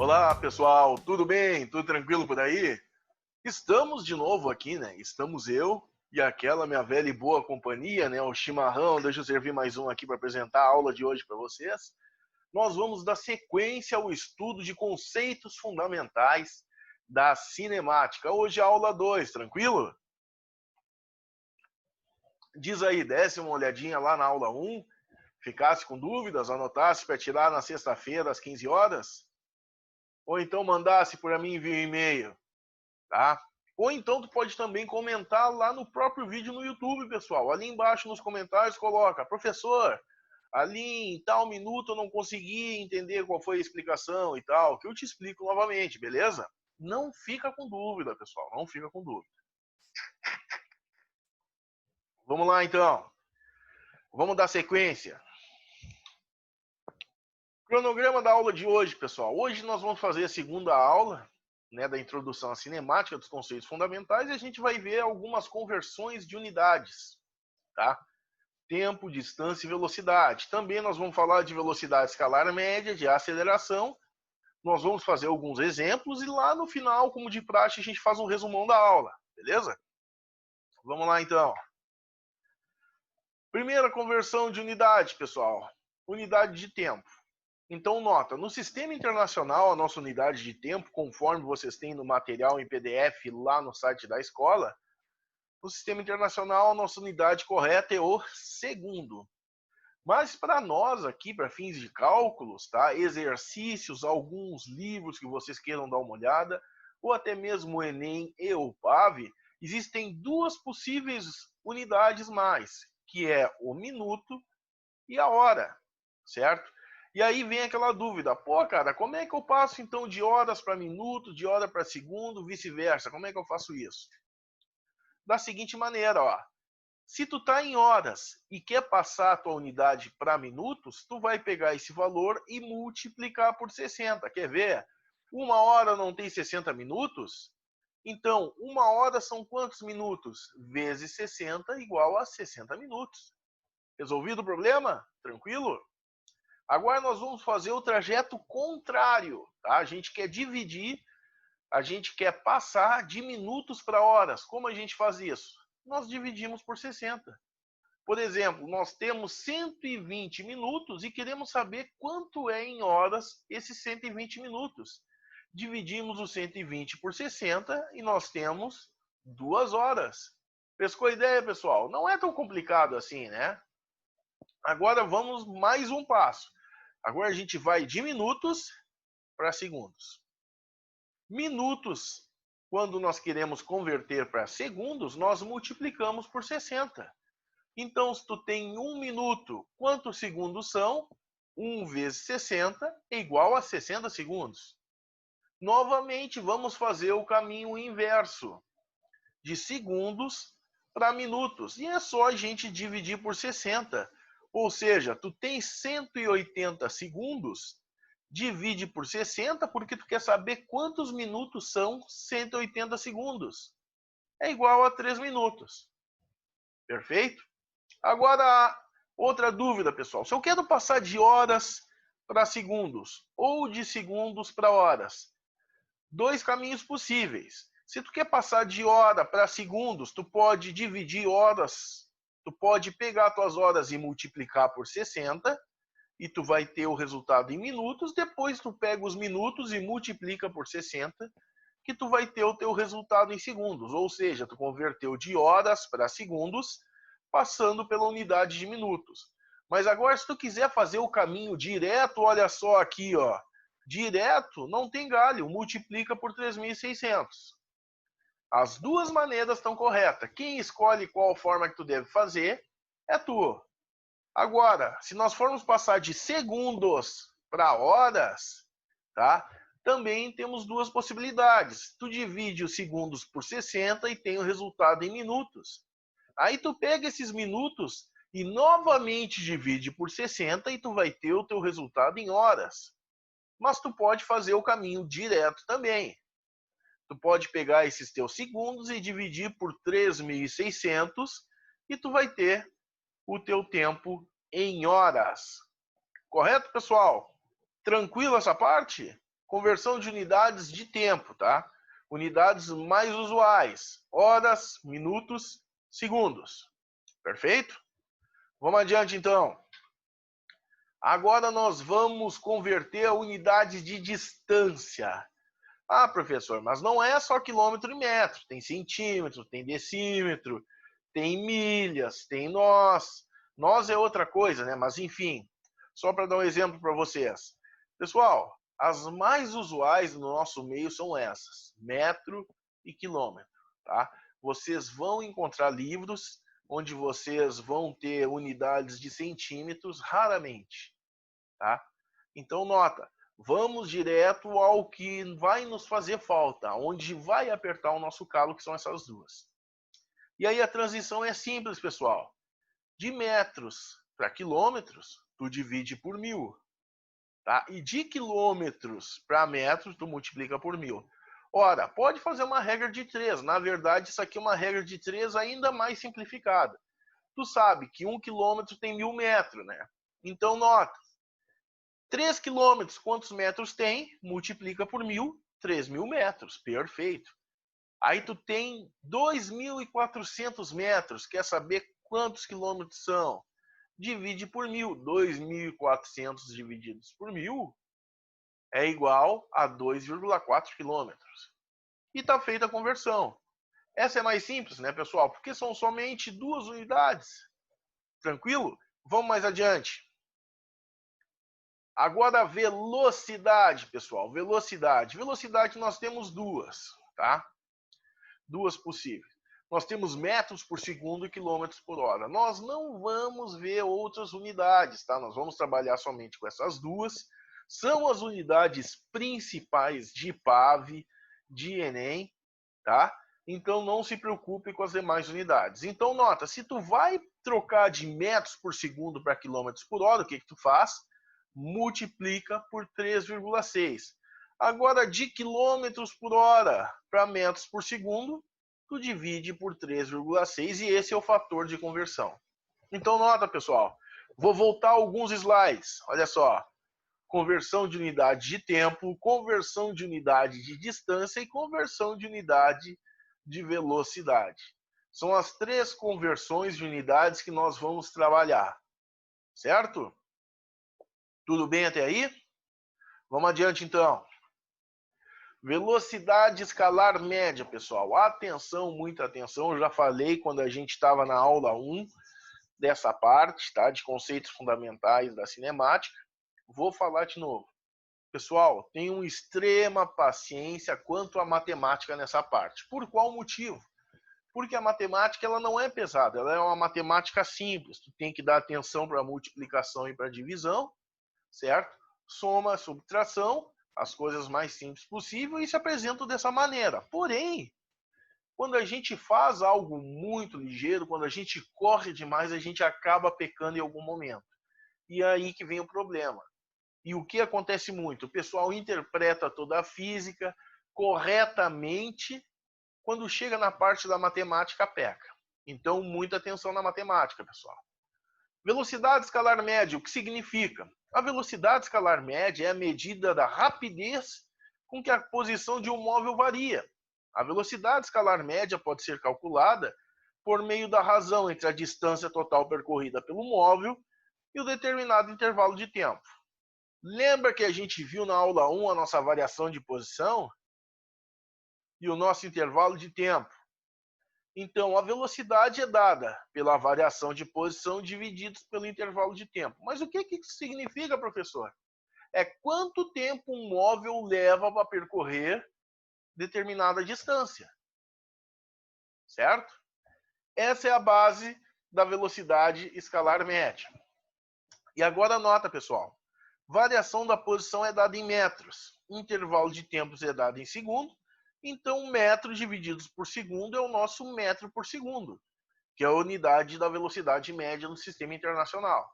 Olá, pessoal, tudo bem? Tudo tranquilo por aí? Estamos de novo aqui, né? Estamos eu e aquela minha velha e boa companhia, né? O chimarrão. Deixa eu servir mais um aqui para apresentar a aula de hoje para vocês. Nós vamos dar sequência ao estudo de conceitos fundamentais da cinemática. Hoje é a aula 2, tranquilo? Diz aí, desse uma olhadinha lá na aula 1, ficasse com dúvidas, anotasse para tirar na sexta-feira às 15 horas, ou então mandasse por mim via e-mail, tá? Ou então tu pode também comentar lá no próprio vídeo no YouTube, pessoal. Ali embaixo nos comentários coloca: professor, ali em tal minuto eu não consegui entender qual foi a explicação e tal, que eu te explico novamente, beleza? Não fica com dúvida, pessoal, não fica com dúvida. Vamos lá, então. Vamos dar sequência. Cronograma da aula de hoje, pessoal. Hoje nós vamos fazer a segunda aula, né, da introdução à cinemática, dos conceitos fundamentais, e a gente vai ver algumas conversões de unidades, tá? Tempo, distância e velocidade. Também nós vamos falar de velocidade escalar média, de aceleração. Nós vamos fazer alguns exemplos e lá no final, como de praxe, a gente faz um resumão da aula, beleza? Vamos lá, então. Primeira conversão de unidade, pessoal. Unidade de tempo. Então, nota, no sistema internacional, a nossa unidade de tempo, conforme vocês têm no material em PDF lá no site da escola, no sistema internacional, a nossa unidade correta é o segundo. Mas para nós aqui, para fins de cálculos, tá? Exercícios, alguns livros que vocês queiram dar uma olhada, ou até mesmo o Enem e o PAV, existem duas possíveis unidades mais, que é o minuto e a hora, certo? E aí vem aquela dúvida, pô, cara, como é que eu passo então de horas para minuto, de hora para segundo, vice-versa? Como é que eu faço isso? Da seguinte maneira, ó. Se tu tá em horas e quer passar a tua unidade para minutos, tu vai pegar esse valor e multiplicar por 60. Quer ver? Uma hora não tem 60 minutos? Então, uma hora são quantos minutos? Vezes 60 igual a 60 minutos. Resolvido o problema? Tranquilo? Agora nós vamos fazer o trajeto contrário, tá? A gente quer dividir, a gente quer passar de minutos para horas. Como a gente faz isso? Nós dividimos por 60. Por exemplo, nós temos 120 minutos e queremos saber quanto é em horas esses 120 minutos. Dividimos os 120 por 60 e nós temos 2 horas. Pescou a ideia, pessoal? Não é tão complicado assim, né? Agora vamos mais um passo. Agora a gente vai de minutos para segundos. Minutos, quando nós queremos converter para segundos, nós multiplicamos por 60. Então, se tu tem 1 minuto, quantos segundos são? 1 vezes 60 é igual a 60 segundos. Novamente, vamos fazer o caminho inverso, de segundos para minutos. E é só a gente dividir por 60. Ou seja, tu tem 180 segundos, divide por 60, porque tu quer saber quantos minutos são 180 segundos. É igual a 3 minutos. Perfeito? Agora, outra dúvida, pessoal. Se eu quero passar de horas para segundos ou de segundos para horas, dois caminhos possíveis. Se tu quer passar de hora para segundos, tu pode dividir horas, tu pode pegar tuas horas e multiplicar por 60 e tu vai ter o resultado em minutos. Depois tu pega os minutos e multiplica por 60, que tu vai ter o teu resultado em segundos. Ou seja, tu converteu de horas para segundos, passando pela unidade de minutos. Mas agora, se tu quiser fazer o caminho direto, olha só aqui, ó. Direto, não tem galho, multiplica por 3.600. As duas maneiras estão corretas. Quem escolhe qual forma que tu deve fazer é tu. Agora, se nós formos passar de segundos para horas, tá? Também temos duas possibilidades. Tu divide os segundos por 60 e tem o resultado em minutos. Aí tu pega esses minutos e novamente divide por 60 e tu vai ter o teu resultado em horas. Mas tu pode fazer o caminho direto também. Tu pode pegar esses teus segundos e dividir por 3.600 e tu vai ter o teu tempo em horas. Correto, pessoal? Tranquilo essa parte? conversão de unidades de tempo, tá? Unidades mais usuais, horas, minutos, segundos. Perfeito? Vamos adiante, então. Agora nós vamos converter a unidade de distância. Ah, professor, mas não é só quilômetro e metro. Tem centímetro, tem decímetro, tem milhas, tem nós. Nós é outra coisa, né? Mas enfim, só para dar um exemplo para vocês. Pessoal, as mais usuais no nosso meio são essas: metro e quilômetro, tá? Vocês vão encontrar livros onde vocês vão ter unidades de centímetros raramente, tá? Então nota, vamos direto ao que vai nos fazer falta, onde vai apertar o nosso calo, que são essas duas. E aí a transição é simples, pessoal. De metros para quilômetros, tu divide por 1000. Tá? E de quilômetros para metros, tu multiplica por 1000. Ora, pode fazer uma regra de 3. Na verdade, isso aqui é uma regra de 3 ainda mais simplificada. Tu sabe que 1 quilômetro tem 1000 metros, né? Então, nota. 3 quilômetros, quantos metros tem? Multiplica por 1000, 3.000 metros. Perfeito. Aí tu tem 2.400 metros. Quer saber quantos quilômetros são? Divide por 1000. 2.400 divididos por 1000 é igual a 2,4 quilômetros. E está feita a conversão. Essa é mais simples, né, pessoal? Porque são somente 2 unidades. Tranquilo? Vamos mais adiante. Agora, velocidade, pessoal. Velocidade. Velocidade nós temos duas, tá? Duas possíveis. Nós temos metros por segundo e quilômetros por hora. Nós não vamos ver outras unidades, tá? Nós vamos trabalhar somente com essas duas. São as unidades principais de PAV, de Enem, tá? Então não se preocupe com as demais unidades. Então nota, se tu vai trocar de metros por segundo para quilômetros por hora, o que tu faz? Multiplica por 3,6. Agora, de quilômetros por hora para metros por segundo, tu divide por 3,6 e esse é o fator de conversão. Então, nota, pessoal, vou voltar alguns slides. Olha só, conversão de unidade de tempo, conversão de unidade de distância e conversão de unidade de velocidade. São as 3 conversões de unidades que nós vamos trabalhar, certo? Tudo bem até aí? Vamos adiante, então. Velocidade escalar média, pessoal. Atenção, muita atenção. Eu já falei quando a gente estava na aula 1 dessa parte, tá? De conceitos fundamentais da cinemática. Vou falar de novo. Pessoal, tenham extrema paciência quanto à matemática nessa parte. Por qual motivo? Porque a matemática ela não é pesada, ela é uma matemática simples. Tu tem que dar atenção para a multiplicação e para a divisão, certo? Soma, subtração, as coisas mais simples possível e se apresentam dessa maneira. Porém, quando a gente faz algo muito ligeiro, quando a gente corre demais, a gente acaba pecando em algum momento. E é aí que vem o problema. E o que acontece muito? O pessoal interpreta toda a física corretamente, quando chega na parte da matemática, peca. Então, muita atenção na matemática, pessoal. Velocidade escalar média, o que significa? A velocidade escalar média é a medida da rapidez com que a posição de um móvel varia. A velocidade escalar média pode ser calculada por meio da razão entre a distância total percorrida pelo móvel e o determinado intervalo de tempo. Lembra que a gente viu na aula 1 a nossa variação de posição e o nosso intervalo de tempo? Então, a velocidade é dada pela variação de posição divididos pelo intervalo de tempo. Mas o que isso significa, professor? É quanto tempo um móvel leva para percorrer determinada distância. Certo? Essa é a base da velocidade escalar média. E agora anota, pessoal. Variação da posição é dada em metros. Intervalo de tempos é dado em segundo. Então, metro divididos por segundo é o nosso metro por segundo, que é a unidade da velocidade média no sistema internacional.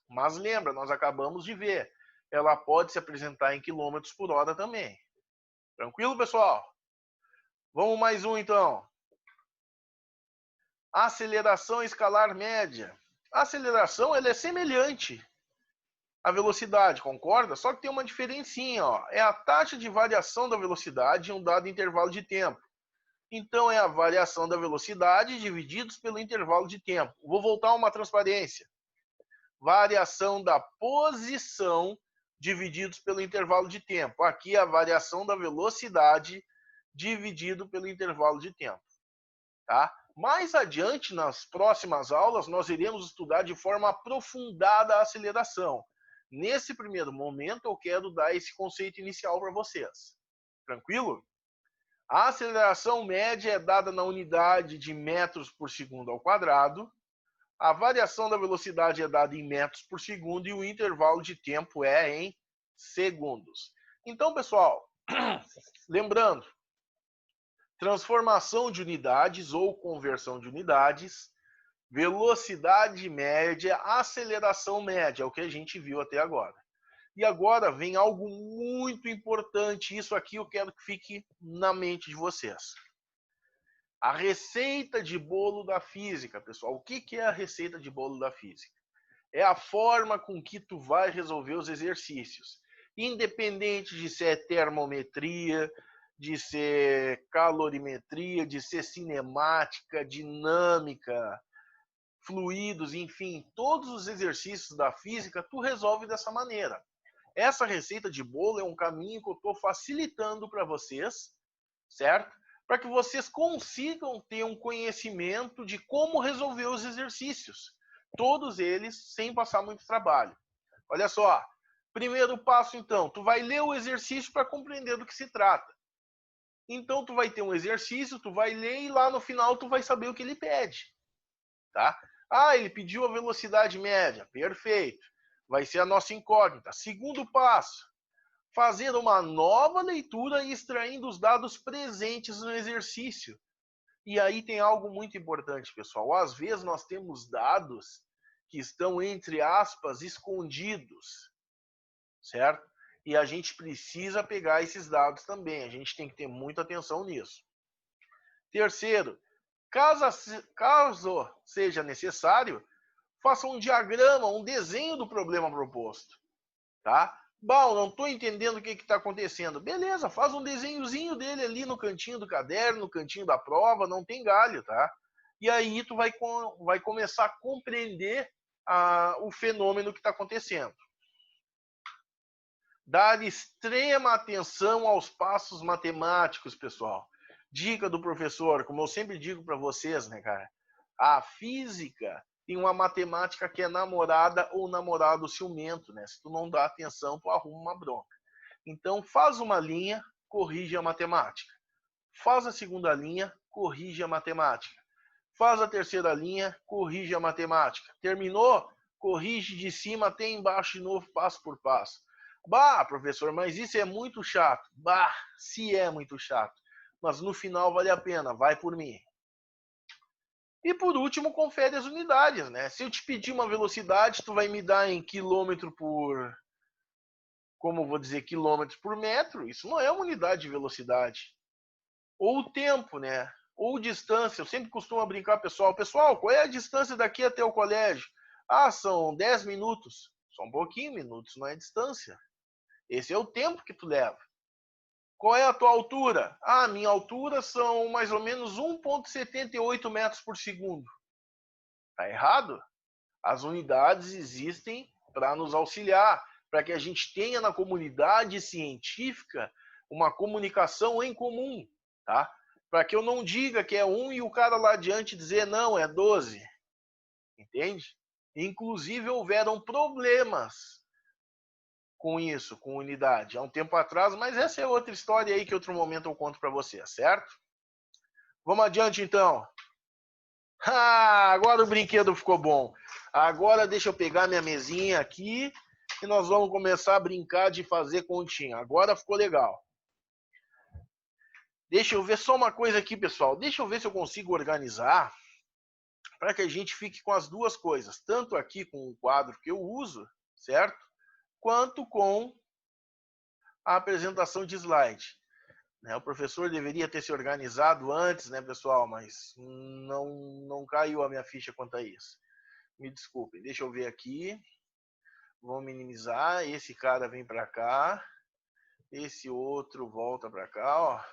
Mas lembra, nós acabamos de ver, ela pode se apresentar em quilômetros por hora também. Tranquilo, pessoal? Vamos mais um, então. Aceleração escalar média. A aceleração ela é semelhante a velocidade, concorda? Só que tem uma diferencinha, ó. É a taxa de variação da velocidade em um dado intervalo de tempo. Então, é a variação da velocidade divididos pelo intervalo de tempo. Vou voltar a uma transparência. Variação da posição divididos pelo intervalo de tempo. Aqui é a variação da velocidade dividido pelo intervalo de tempo. Tá? Mais adiante, nas próximas aulas, nós iremos estudar de forma aprofundada a aceleração. Nesse primeiro momento, eu quero dar esse conceito inicial para vocês. Tranquilo? A aceleração média é dada na unidade de metros por segundo ao quadrado. A variação da velocidade é dada em metros por segundo e o intervalo de tempo é em segundos. Então, pessoal, lembrando, transformação de unidades ou conversão de unidades, velocidade média, aceleração média, é o que a gente viu até agora. E agora vem algo muito importante, isso aqui eu quero que fique na mente de vocês. A receita de bolo da física, pessoal. O que é a receita de bolo da física? É a forma com que tu vai resolver os exercícios. Independente de ser termometria, de ser calorimetria, de ser cinemática, dinâmica, fluidos, enfim, todos os exercícios da física, tu resolve dessa maneira. Essa receita de bolo é um caminho que eu estou facilitando para vocês, certo? Para que vocês consigam ter um conhecimento de como resolver os exercícios. Todos eles sem passar muito trabalho. Olha só, primeiro passo então, tu vai ler o exercício para compreender do que se trata. Então tu vai ter um exercício, tu vai ler e lá no final tu vai saber o que ele pede. Tá? Ah, ele pediu a velocidade média, perfeito. Vai ser a nossa incógnita. Segundo passo, fazer uma nova leitura e extraindo os dados presentes no exercício. E aí tem algo muito importante, pessoal. Às vezes nós temos dados que estão, entre aspas, escondidos, certo? E a gente precisa pegar esses dados também. A gente tem que ter muita atenção nisso. Terceiro, caso seja necessário, faça um diagrama, um desenho do problema proposto, tá? Bom, não estou entendendo o que está acontecendo. Beleza, faz um desenhozinho dele ali no cantinho do caderno, no cantinho da prova, não tem galho, tá? E aí tu vai começar a compreender o fenômeno que está acontecendo. Dar extrema atenção aos passos matemáticos, pessoal. Dica do professor, como eu sempre digo para vocês, né, cara? A física tem uma matemática que é namorada ou namorado ciumento, né? Se tu não dá atenção, tu arruma uma bronca. Então, faz uma linha, corrige a matemática. Faz a segunda linha, corrige a matemática. Faz a terceira linha, corrige a matemática. Terminou? Corrige de cima até embaixo de novo, passo por passo. Bah, professor, mas isso é muito chato. Bah, se é muito chato. Mas no final vale a pena, vai por mim. E por último, confere as unidades, né? Se eu te pedir uma velocidade, tu vai me dar em quilômetro por... Como eu vou dizer, quilômetros por metro? Isso não é uma unidade de velocidade. Ou o tempo, né? Ou distância. Eu sempre costumo brincar, pessoal. Pessoal, qual é a distância daqui até o colégio? Ah, são 10 minutos. Só um pouquinho, minutos não é distância. Esse é o tempo que tu leva. Qual é a tua altura? Ah, minha altura são mais ou menos 1,78 metros por segundo. Tá errado? As unidades existem para nos auxiliar, para que a gente tenha na comunidade científica uma comunicação em comum, tá? Para que eu não diga que é 1 e o cara lá adiante dizer não, é 12. Entende? Inclusive houveram problemas com isso, com unidade, há um tempo atrás, mas essa é outra história aí que outro momento eu conto para você, certo? Vamos adiante então. Ah, agora o brinquedo ficou bom. Agora deixa eu pegar minha mesinha aqui e nós vamos começar a brincar de fazer continha. Agora ficou legal. Deixa eu ver só uma coisa aqui, pessoal. Deixa eu ver se eu consigo organizar para que a gente fique com as duas coisas. Tanto aqui com o quadro que eu uso, certo? Quanto com a apresentação de slide. O professor deveria ter se organizado antes, né, pessoal? Mas não caiu a minha ficha quanto a isso. Me desculpem, deixa eu ver aqui. Vou minimizar. Esse cara vem para cá. Esse outro volta para cá, ó.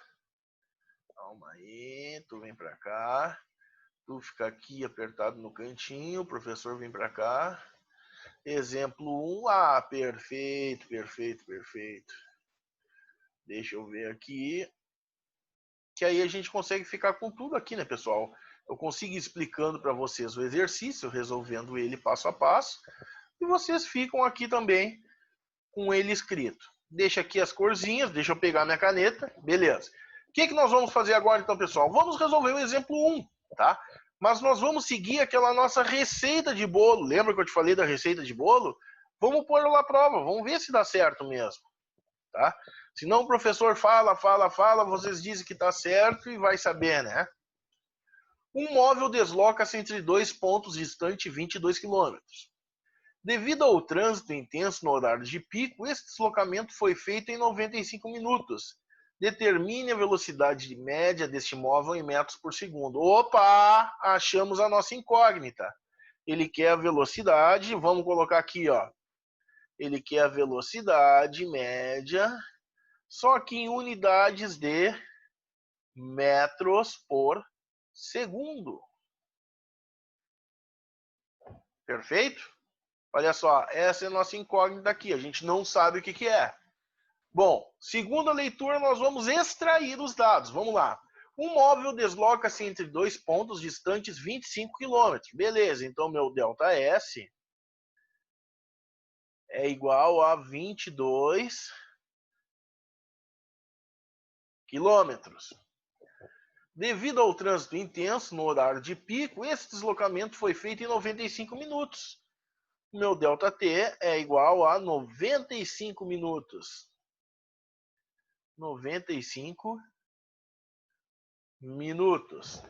Calma aí, tu vem para cá. Tu fica aqui apertado no cantinho, o professor vem para cá. Exemplo 1. Ah, perfeito, perfeito, perfeito. Deixa eu ver aqui. Que aí a gente consegue ficar com tudo aqui, né, pessoal? Eu consigo ir explicando para vocês o exercício, resolvendo ele passo a passo. E vocês ficam aqui também com ele escrito. Deixa aqui as corzinhas, deixa eu pegar minha caneta. Beleza. O que nós vamos fazer agora, então, pessoal? Vamos resolver o exemplo 1, tá? Mas nós vamos seguir aquela nossa receita de bolo. Lembra que eu te falei da receita de bolo? Vamos pôr ela à prova, vamos ver se dá certo mesmo, tá? Senão o professor fala, vocês dizem que está certo e vai saber, né? Um móvel desloca-se entre dois pontos distantes 22 km. Devido ao trânsito intenso no horário de pico, esse deslocamento foi feito em 95 minutos. Determine a velocidade média deste móvel em metros por segundo. Opa! Achamos a nossa incógnita. Ele quer a velocidade, vamos colocar aqui, ó. Ele quer a velocidade média, só que em unidades de metros por segundo. Perfeito? Olha só, essa é a nossa incógnita aqui, a gente não sabe o que é. Bom, segundo a leitura, nós vamos extrair os dados. Vamos lá. Um móvel desloca-se entre dois pontos distantes 25 km. Beleza, então meu ΔS é igual a 22 quilômetros. Devido ao trânsito intenso no horário de pico, esse deslocamento foi feito em 95 minutos. O meu ΔT é igual a 95 minutos. 95 minutos.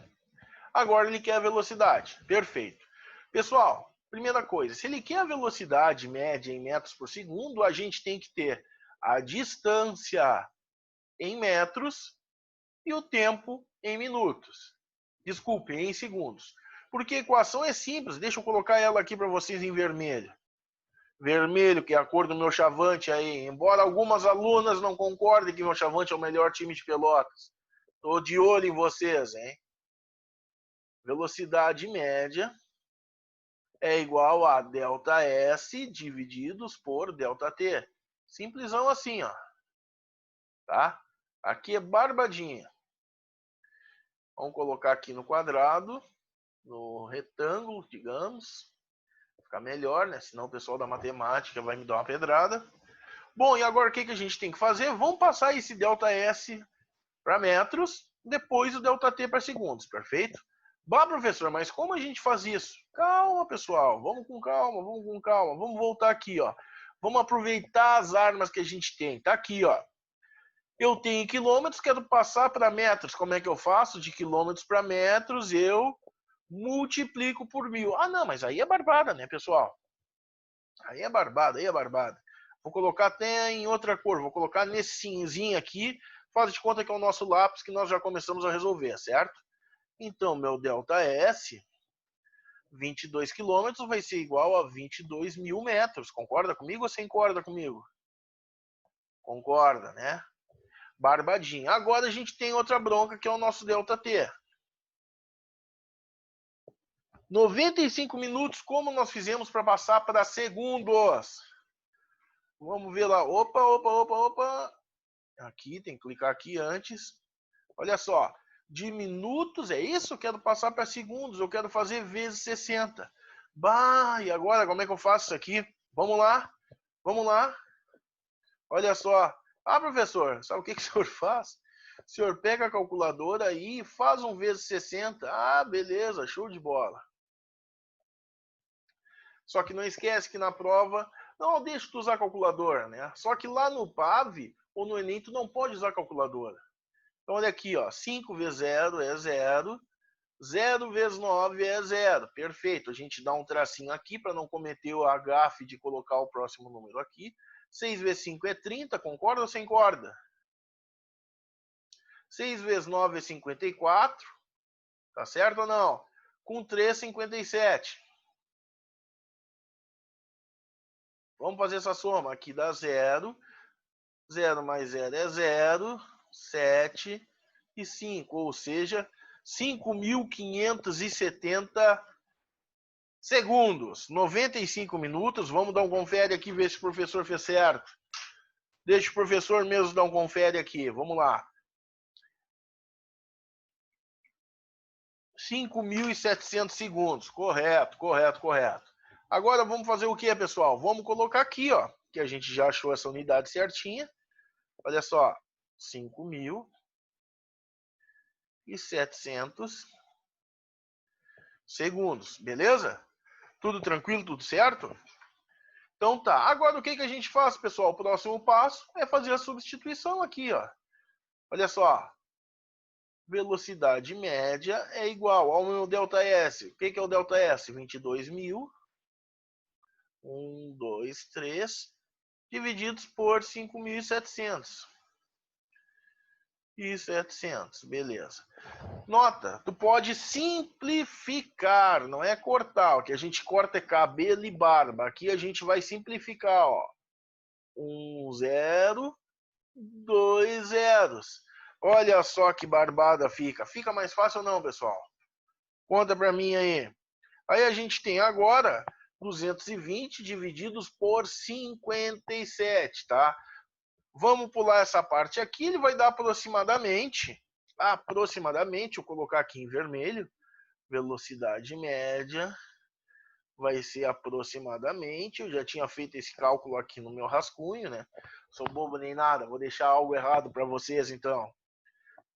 Agora ele quer a velocidade. Perfeito. Pessoal, primeira coisa, se ele quer a velocidade média em metros por segundo, a gente tem que ter a distância em metros e o tempo em minutos. Desculpe, em segundos. Porque a equação é simples. Deixa eu colocar ela aqui para vocês em vermelho. Vermelho, que é a cor do meu Chavante aí. Embora algumas alunas não concordem que meu Chavante é o melhor time de Pelotas. Estou de olho em vocês, hein? Velocidade média é igual a ΔS divididos por ΔT. Simplesão assim, ó. Tá? Aqui é barbadinha. Vamos colocar aqui no quadrado, no retângulo, digamos. Ficar melhor, né? Senão o pessoal da matemática vai me dar uma pedrada. Bom, e agora o que a gente tem que fazer? Vamos passar esse ΔS para metros, depois o ΔT para segundos, perfeito? Bah, professor, mas como a gente faz isso? Calma, pessoal, vamos com calma, vamos com calma. Vamos voltar aqui, ó. Vamos aproveitar as armas que a gente tem. Tá aqui, ó. Eu tenho quilômetros, quero passar para metros. Como é que eu faço? De quilômetros para metros, eu multiplico por 1000. Ah, não, mas aí é barbada, né, pessoal? Aí é barbada, aí é barbada. Vou colocar até em outra cor, vou colocar nesse cinzinho aqui. Faz de conta que é o nosso lápis que nós já começamos a resolver, certo? Então, meu ΔS, 22 quilômetros, vai ser igual a 22 mil metros. Concorda comigo ou você concorda comigo? Concorda, né? Barbadinho. Agora a gente tem outra bronca que é o nosso ΔT. 95 minutos, como nós fizemos para passar para segundos? Vamos ver lá. Opa. Aqui, tem que clicar aqui antes. Olha só. De minutos, é isso? Eu quero passar para segundos. Eu quero fazer vezes 60. Bah, e agora como é que eu faço isso aqui? Vamos lá. Olha só. Ah, professor, sabe o que o senhor faz? O senhor pega a calculadora e faz um vezes 60. Ah, beleza, show de bola. Só que não esquece que na prova, não deixa tu usar a calculadora, né? Só que lá no PAV ou no Enem tu não pode usar a calculadora. Então olha aqui, ó, 5 vezes 0 é 0, 0 vezes 9 é 0. Perfeito, a gente dá um tracinho aqui para não cometer o agafe de colocar o próximo número aqui. 6 vezes 5 é 30, concorda ou sem corda? 6 vezes 9 é 54, tá certo ou não? Com 3, 57. Vamos fazer essa soma. Aqui dá 0. 0 mais 0 é 0. 7 e 5. Ou seja, 5.570 segundos. 95 minutos. Vamos dar um confere aqui, ver se o professor fez certo. Deixa o professor mesmo dar um confere aqui. Vamos lá. 5.700 segundos. Correto, correto, correto. Agora vamos fazer o que, pessoal? Vamos colocar aqui, ó, que a gente já achou essa unidade certinha. Olha só, 5.700 segundos, beleza? Tudo tranquilo, tudo certo? Então tá. Agora o que a gente faz, pessoal? O próximo passo é fazer a substituição aqui, ó. Olha só. Velocidade média é igual ao meu ΔS. O que é o ΔS? 22.000. 1, 2, 3. Divididos por 5.700. E 700, beleza. Nota, tu pode simplificar, não é cortar. O que a gente corta é cabelo e barba. Aqui a gente vai simplificar, ó. 1 0, 2 zeros. Olha só que barbada fica. Fica mais fácil ou não, pessoal? Conta pra mim aí. Aí a gente tem agora 220 divididos por 57, tá? Vamos pular essa parte aqui, ele vai dar aproximadamente, vou colocar aqui em vermelho, velocidade média, vai ser aproximadamente, eu já tinha feito esse cálculo aqui no meu rascunho, né? Sou bobo nem nada, vou deixar algo errado para vocês então.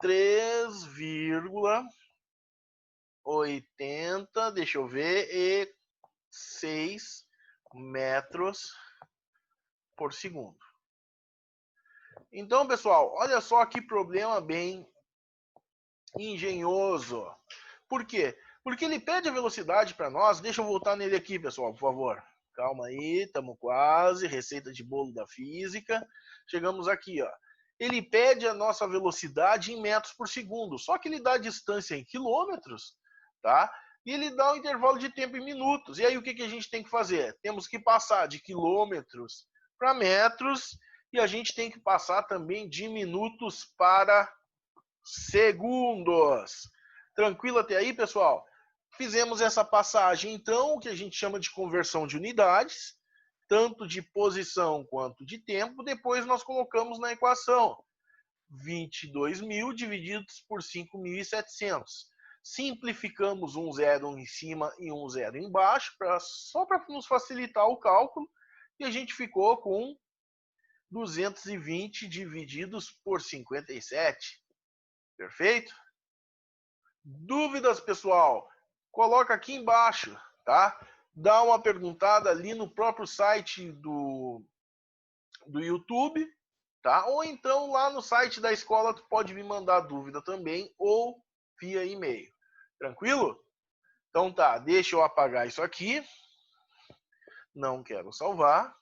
3,80, deixa eu ver, e 6 metros por segundo. Então, pessoal, olha só que problema bem engenhoso. Por quê? Porque ele pede a velocidade para nós. Deixa eu voltar nele aqui, pessoal, por favor. Calma aí, estamos quase. Receita de bolo da física. Chegamos aqui, ó. Ele pede a nossa velocidade em metros por segundo. Só que ele dá a distância em quilômetros, tá? E ele dá o intervalo de tempo em minutos. E aí o que a gente tem que fazer? Temos que passar de quilômetros para metros. E a gente tem que passar também de minutos para segundos. Tranquilo até aí, pessoal? Fizemos essa passagem, então, o que a gente chama de conversão de unidades, tanto de posição quanto de tempo. Depois nós colocamos na equação 22.000 divididos por 5.700. Simplificamos um zero em cima e um zero embaixo, só para nos facilitar o cálculo, e a gente ficou com 220 divididos por 57. Perfeito? Dúvidas, pessoal? Coloca aqui embaixo, tá? Dá uma perguntada ali no próprio site do YouTube, tá? Ou então lá no site da escola tu pode me mandar dúvida também, ou via e-mail. Tranquilo? Então tá, deixa eu apagar isso aqui. Não quero salvar.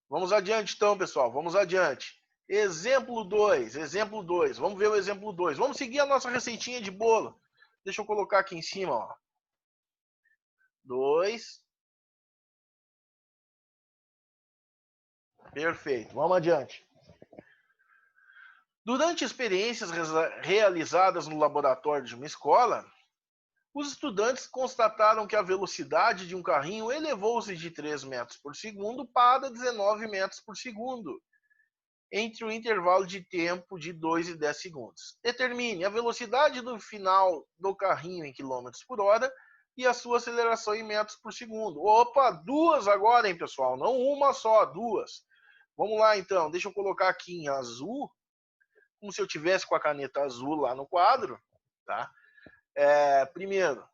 Vamos adiante então, pessoal, vamos adiante. Exemplo 2, exemplo 2. Vamos ver o exemplo 2. Vamos seguir a nossa receitinha de bolo. Deixa eu colocar aqui em cima, ó. 2. Perfeito, vamos adiante. Durante experiências realizadas no laboratório de uma escola, os estudantes constataram que a velocidade de um carrinho elevou-se de 3 metros por segundo para 19 metros por segundo, entre o intervalo de tempo de 2 e 10 segundos. Determine a velocidade do final do carrinho em quilômetros por hora e a sua aceleração em metros por segundo. Opa, duas agora, hein, pessoal? Não uma só, duas. Vamos lá, então. Deixa eu colocar aqui em azul, como se eu tivesse com a caneta azul lá no quadro, tá? Primeiro,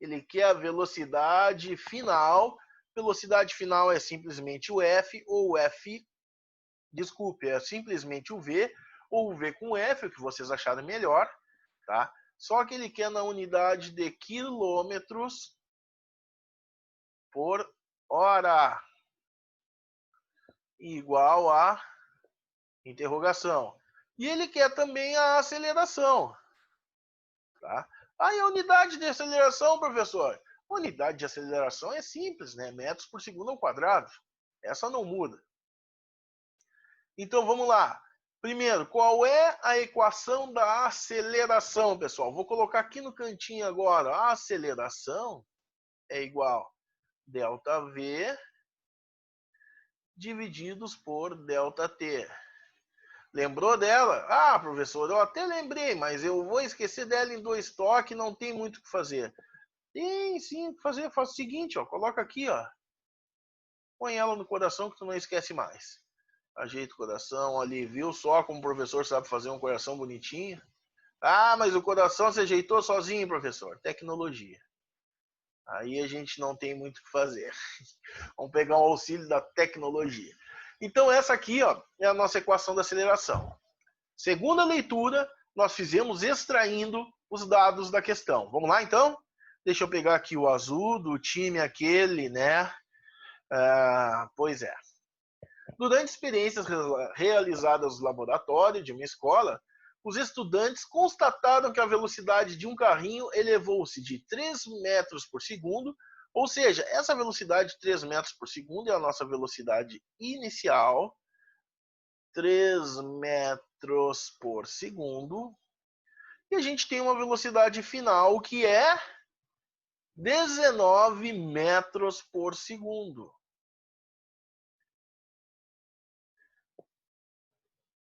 ele quer a velocidade final. Velocidade final é simplesmente o F, ou o F, desculpe, é simplesmente o V, ou o V com F, o que vocês acharem melhor, tá? Só que ele quer na unidade de quilômetros por hora, igual a interrogação. E ele quer também a aceleração, tá? Aí a unidade de aceleração, professor? unidade de aceleração é simples, né? Metros por segundo ao quadrado. Essa não muda. Então vamos lá. Primeiro, qual é a equação da aceleração, pessoal? Vou colocar aqui no cantinho agora. A aceleração é igual a ΔV divididos por ΔT. Lembrou dela? Ah, professor, eu até lembrei, mas eu vou esquecer dela em 2 toques, não tem muito o que fazer. Tem sim o que fazer. Faz o seguinte, ó, coloca aqui, ó. Põe ela no coração que tu não esquece mais. Ajeita o coração ali, viu só como o professor sabe fazer um coração bonitinho? Ah, mas o coração se ajeitou sozinho, professor. Tecnologia. Aí a gente não tem muito o que fazer. Vamos pegar o auxílio da tecnologia. Então essa aqui, ó, é a nossa equação da aceleração. Segunda leitura, nós fizemos extraindo os dados da questão. Vamos lá, então? Deixa eu pegar aqui o azul do time aquele, né? Pois é. Durante experiências realizadas no laboratório de uma escola, os estudantes constataram que a velocidade de um carrinho elevou-se de 3 metros por segundo, ou seja, essa velocidade de 3 metros por segundo é a nossa velocidade inicial, 3 metros por segundo, e a gente tem uma velocidade final que é 19 metros por segundo.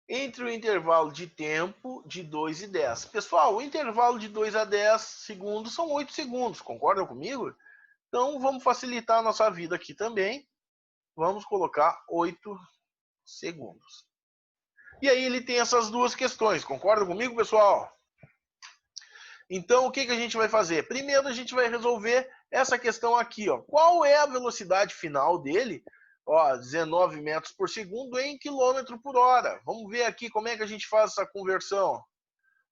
Entre o intervalo de tempo de 2 e 10. Pessoal, o intervalo de 2 a 10 segundos são 8 segundos, concordam comigo? Então, vamos facilitar a nossa vida aqui também. Vamos colocar 8 segundos. E aí ele tem essas duas questões, concordam comigo, pessoal? Então, o que a gente vai fazer? Primeiro, a gente vai resolver essa questão aqui, ó. Qual é a velocidade final dele? Ó, 19 metros por segundo em quilômetro por hora. Vamos ver aqui como é que a gente faz essa conversão.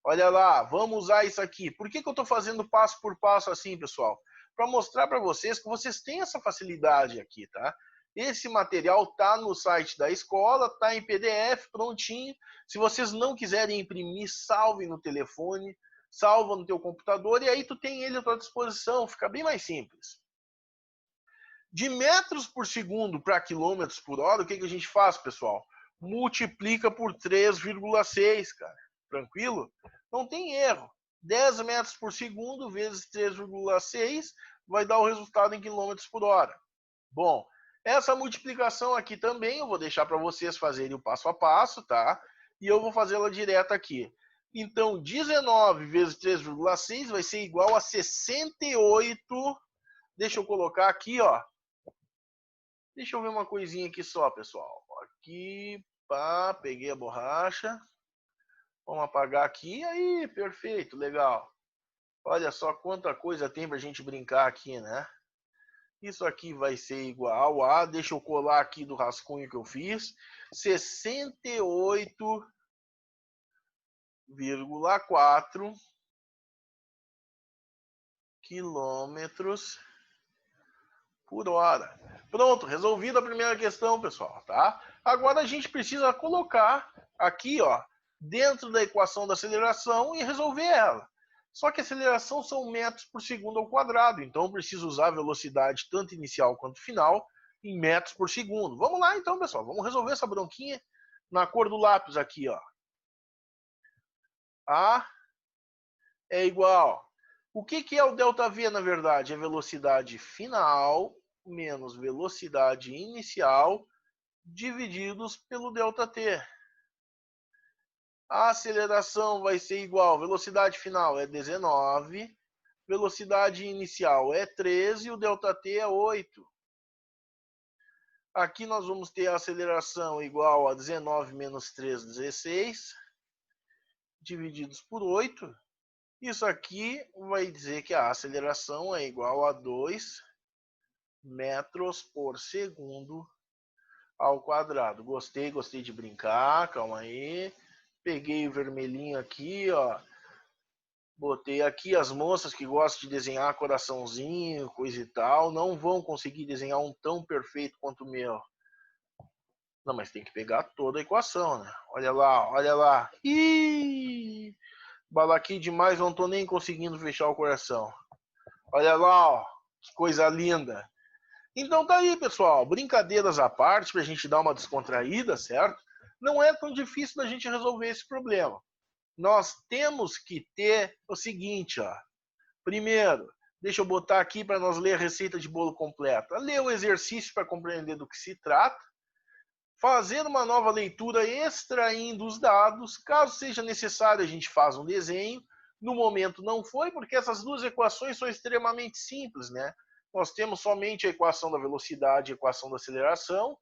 Olha lá, vamos usar isso aqui. Por que eu estou fazendo passo por passo assim, pessoal? Para mostrar para vocês que vocês têm essa facilidade aqui, tá? Esse material tá no site da escola, tá em PDF, prontinho. Se vocês não quiserem imprimir, salvem no telefone, salva no teu computador e aí tu tem ele à tua disposição, fica bem mais simples. De metros por segundo para quilômetros por hora, o que a gente faz, pessoal? Multiplica por 3,6, cara. Tranquilo? Não tem erro. 10 metros por segundo vezes 3,6 vai dar o resultado em quilômetros por hora. Bom, essa multiplicação aqui também eu vou deixar para vocês fazerem o passo a passo, tá? E eu vou fazê-la direta aqui. Então, 19 vezes 3,6 vai ser igual a 68. Deixa eu colocar aqui, ó. Deixa eu ver uma coisinha aqui só, pessoal. Aqui, pá, peguei a borracha. Vamos apagar aqui. Aí, perfeito, legal. Olha só quanta coisa tem pra gente brincar aqui, né? Isso aqui vai ser igual a... Deixa eu colar aqui do rascunho que eu fiz. 68,4 quilômetros por hora. Pronto, resolvida a primeira questão, pessoal, tá? Agora a gente precisa colocar aqui, ó, dentro da equação da aceleração e resolver ela. Só que a aceleração são metros por segundo ao quadrado, então eu preciso usar a velocidade tanto inicial quanto final em metros por segundo. Vamos lá então, pessoal, vamos resolver essa bronquinha na cor do lápis aqui, ó. A é igual... O que é o ΔV, na verdade? É velocidade final menos velocidade inicial divididos pelo ΔT. A aceleração vai ser igual, velocidade final é 19, velocidade inicial é 13 e o ΔT é 8. Aqui nós vamos ter a aceleração igual a 19 menos 3, 16, divididos por 8. Isso aqui vai dizer que a aceleração é igual a 2 metros por segundo ao quadrado. Gostei de brincar, calma aí. Peguei o vermelhinho aqui, ó. Botei aqui. As moças que gostam de desenhar coraçãozinho, coisa e tal, não vão conseguir desenhar um tão perfeito quanto o meu. Não, mas tem que pegar toda a equação, né? Olha lá, olha lá. Ih! Balaqui demais, não tô nem conseguindo fechar o coração. Olha lá, ó. Que coisa linda. Então tá aí, pessoal. Brincadeiras à parte, pra gente dar uma descontraída, certo? Não é tão difícil da gente resolver esse problema. Nós temos que ter o seguinte, ó. Primeiro, deixa eu botar aqui para nós ler a receita de bolo completa. Ler o exercício para compreender do que se trata. Fazer uma nova leitura extraindo os dados. Caso seja necessário, a gente faz um desenho. No momento não foi, porque essas duas equações são extremamente simples, né? Nós temos somente a equação da velocidade e a equação da aceleração.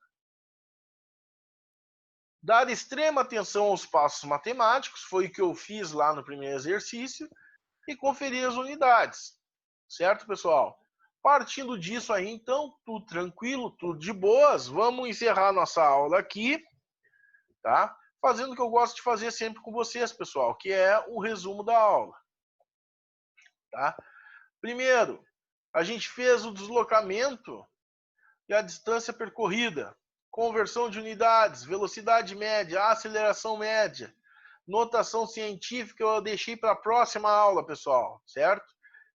Dar extrema atenção aos passos matemáticos, foi o que eu fiz lá no primeiro exercício, e conferir as unidades. Certo, pessoal? Partindo disso aí, então, tudo tranquilo, tudo de boas. Vamos encerrar nossa aula aqui, tá? Fazendo o que eu gosto de fazer sempre com vocês, pessoal, que é o resumo da aula. Tá? Primeiro, a gente fez o deslocamento e a distância percorrida, conversão de unidades, velocidade média, aceleração média, notação científica eu deixei para a próxima aula, pessoal, certo?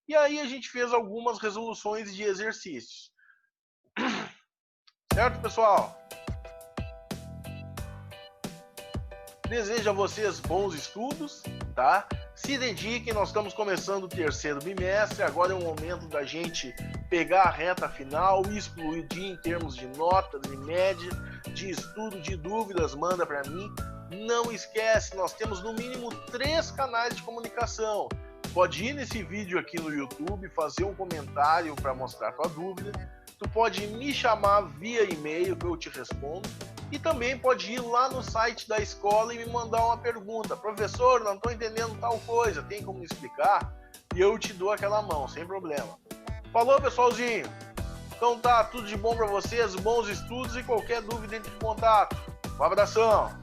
E aí a gente fez algumas resoluções de exercícios. Certo, pessoal? Desejo a vocês bons estudos, tá? Se dediquem, nós estamos começando o terceiro bimestre, agora é o momento da gente pegar a reta final e explodir em termos de notas, de média, de estudo, de dúvidas, manda para mim. Não esquece, nós temos no mínimo 3 canais de comunicação. Pode ir nesse vídeo aqui no YouTube, fazer um comentário para mostrar tua dúvida. Tu pode me chamar via e-mail que eu te respondo. E também pode ir lá no site da escola e me mandar uma pergunta. Professor, não estou entendendo tal coisa, tem como me explicar? E eu te dou aquela mão, sem problema. Falou, pessoalzinho? Então tá, tudo de bom para vocês, bons estudos e qualquer dúvida entre em contato. Um abração!